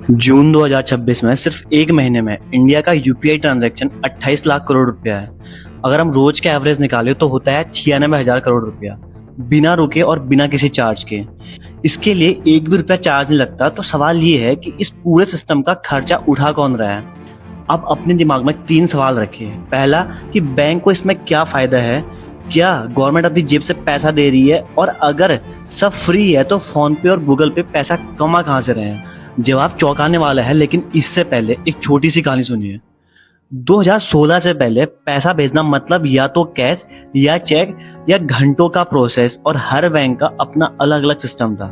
जून 2026 में सिर्फ एक महीने में इंडिया का यूपीआई ट्रांजैक्शन 28 लाख करोड़ रुपया है। अगर हम रोज का एवरेज निकालें तो होता है 96,000 करोड़ रुपया, बिना रुके और बिना किसी चार्ज के। इसके लिए एक भी रुपया चार्ज नहीं लगता। तो सवाल ये है कि इस पूरे सिस्टम का खर्चा उठा कौन रहा है। अब अपने दिमाग में 3 सवाल रखिए। पहला, कि बैंक को इसमें क्या फायदा है, क्या गवर्नमेंट अपनी जेब से पैसा दे रही है, और अगर सब फ्री है तो फोन पे और गूगल पे पैसा कमा कहाँ से रहे हैं। जवाब चौंकाने वाला है, लेकिन इससे पहले एक छोटी सी कहानी सुनिए। 2016 से पहले पैसा भेजना मतलब या तो कैश या चेक या घंटों का प्रोसेस, और हर बैंक का अपना अलग अलग सिस्टम था।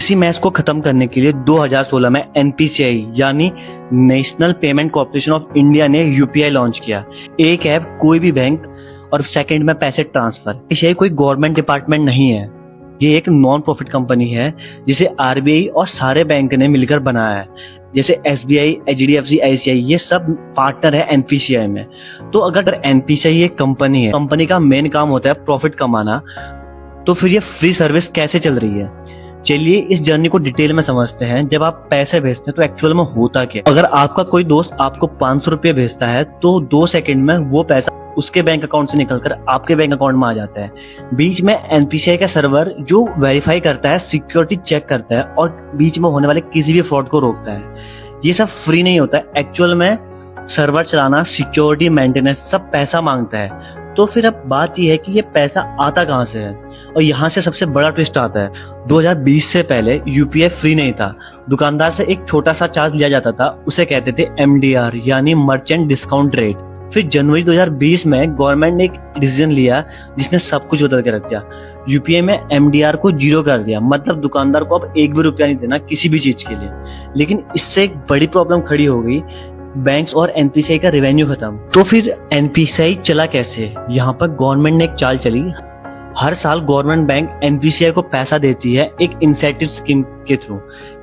इसी मैस को खत्म करने के लिए 2016 में एनपीसीआई यानी national payment corporation of India ने यूपीआई लॉन्च किया। एक ऐप, कोई भी बैंक, और सेकंड में पैसे ट्रांसफर। ये कोई गवर्नमेंट डिपार्टमेंट नहीं है, ये एक नॉन प्रॉफिट कंपनी है जिसे आरबीआई और सारे बैंक ने मिलकर बनाया है। जैसे एसबीआई, एचडीएफसी, आईसीआई, ये सब पार्टनर है एनपीसीआई में। तो अगर एनपीसीआई एक कंपनी है, कंपनी का मेन काम होता है प्रॉफिट कमाना, तो फिर ये फ्री सर्विस कैसे चल रही है। चलिए इस जर्नी को डिटेल में समझते हैं। जब आप पैसे भेजते हैं तो एक्चुअल में होता क्या। अगर आपका कोई दोस्त आपको 500 रुपये भेजता है तो 2 सेकंड में वो पैसा उसके बैंक अकाउंट से निकलकर आपके बैंक अकाउंट में आ जाता है। बीच में एनपीसीआई का सर्वर जो वेरीफाई करता है, सिक्योरिटी चेक करता है और बीच में होने वाले किसी भी फ्रॉड को रोकता है। ये सब फ्री नहीं होता है। एक्चुअल में सर्वर चलाना, सिक्योरिटी, मेंटेनेंस सब पैसा मांगता है। तो फिर अब बात यह है कि ये पैसा आता कहाँ से है, और यहाँ से सबसे बड़ा ट्विस्ट आता है। 2020 से पहले यूपीआई फ्री नहीं था। दुकानदार से एक छोटा सा चार्ज लिया जाता था, उसे कहते थे एमडीआर यानी मर्चेंट डिस्काउंट रेट। फिर जनवरी 2020 में गवर्नमेंट ने एक डिसीजन लिया जिसने सब कुछ बदल के रख दिया। यूपीआई में एमडीआर को 0 कर दिया, मतलब दुकानदार को अब एक भी रुपया नहीं देना किसी भी चीज के लिए। लेकिन इससे एक बड़ी प्रॉब्लम खड़ी हो गई, बैंक्स और एनपीसीआई का रेवेन्यू खत्म। तो फिर एनपीसीआई चला कैसे। यहाँ पर गवर्नमेंट ने एक चाल चली। हर साल गवर्नमेंट बैंक एनपीसीआई को पैसा देती है एक इंसेंटिव स्कीम के थ्रू।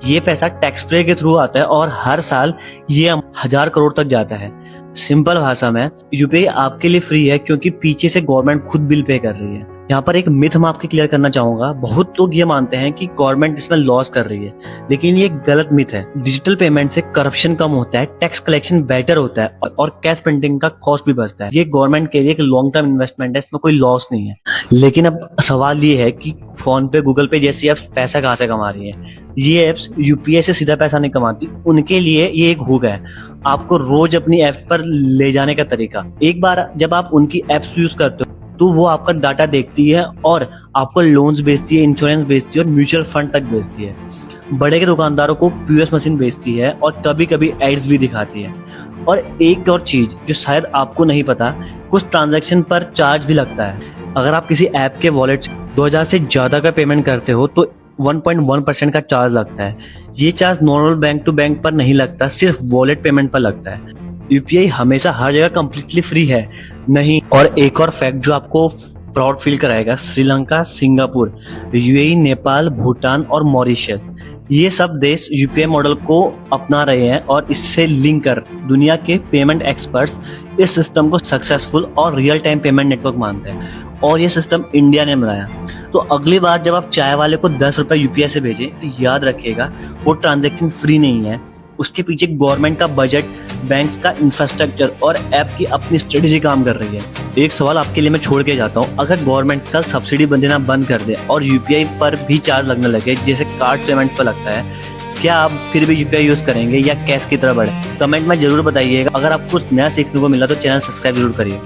ये पैसा टैक्स पेयर के थ्रू आता है और हर साल ये 1000 करोड़ तक जाता है। सिंपल भाषा में यूपीआई आपके लिए फ्री है क्योंकि पीछे से गवर्नमेंट खुद बिल पे कर रही है। यहाँ पर एक मिथ मैं आपके क्लियर करना चाहूंगा। बहुत लोग ये मानते हैं कि गवर्नमेंट इसमें लॉस कर रही है, लेकिन ये गलत मिथ है। डिजिटल पेमेंट से करप्शन कम होता है, टैक्स कलेक्शन बेटर होता है और कैश प्रिंटिंग का कॉस्ट भी बचता है। ये गवर्नमेंट के लिए एक लॉन्ग टर्म इन्वेस्टमेंट है, इसमें कोई लॉस नहीं है। लेकिन अब सवाल ये है कि फोन पे, गूगल पे जैसी एप्स पैसा कहाँ से कमा रही है। ये एप्स यूपीआई से सीधा पैसा नहीं कमाती, उनके लिए ये एक हुक है आपको रोज अपनी ऐप पर ले जाने का तरीका। एक बार जब आप उनकी एप्स यूज करते हो तो वो आपका डाटा देखती है और आपको लोन्स बेचती है, इंश्योरेंस बेचती है और म्यूचुअल फंड तक बेचती है। बड़े के दुकानदारों को पीओएस मशीन बेचती है और कभी कभी एड्स भी दिखाती है। और एक और चीज जो शायद आपको नहीं पता, कुछ ट्रांजैक्शन पर चार्ज भी लगता है। अगर आप किसी ऐप के वॉलेट से 2000 से ज्यादा का पेमेंट करते हो तो 1.1% का चार्ज लगता है। ये charge normal bank to bank पर नहीं लगता, सिर्फ वॉलेट पेमेंट पर लगता है। यूपीआई हमेशा हर जगह कंप्लीटली फ्री है नहीं। और एक और फैक्ट जो आपको प्राउड फील कराएगा, श्रीलंका, सिंगापुर, यूएई, नेपाल, भूटान और मॉरिशस, ये सब देश यूपीआई मॉडल को अपना रहे हैं और इससे लिंक कर दुनिया के पेमेंट एक्सपर्ट्स इस सिस्टम को सक्सेसफुल और रियल टाइम पेमेंट नेटवर्क मानते हैं। और ये सिस्टम इंडिया ने बनाया। तो अगली बार जब आप चाय वाले को 10 रुपए यूपीआई से भेजें तो याद रखिएगा वो ट्रांजैक्शन फ्री नहीं है। उसके पीछे गवर्नमेंट का बजट, बैंक्स का इंफ्रास्ट्रक्चर और ऐप की अपनी स्ट्रेटेजी काम कर रही है। एक सवाल आपके लिए मैं छोड़ के जाता हूँ, अगर गवर्नमेंट कल सब्सिडी देना बंद कर दे और यूपीआई पर भी चार्ज लगने लगे जैसे कार्ड पेमेंट पर लगता है, क्या आप फिर भी यूपीआई यूज करेंगे या कैश की तरह बढ़े। कमेंट में जरूर बताइएगा। अगर आपको कुछ नया सीखने को मिला तो चैनल सब्सक्राइब जरूर करिए।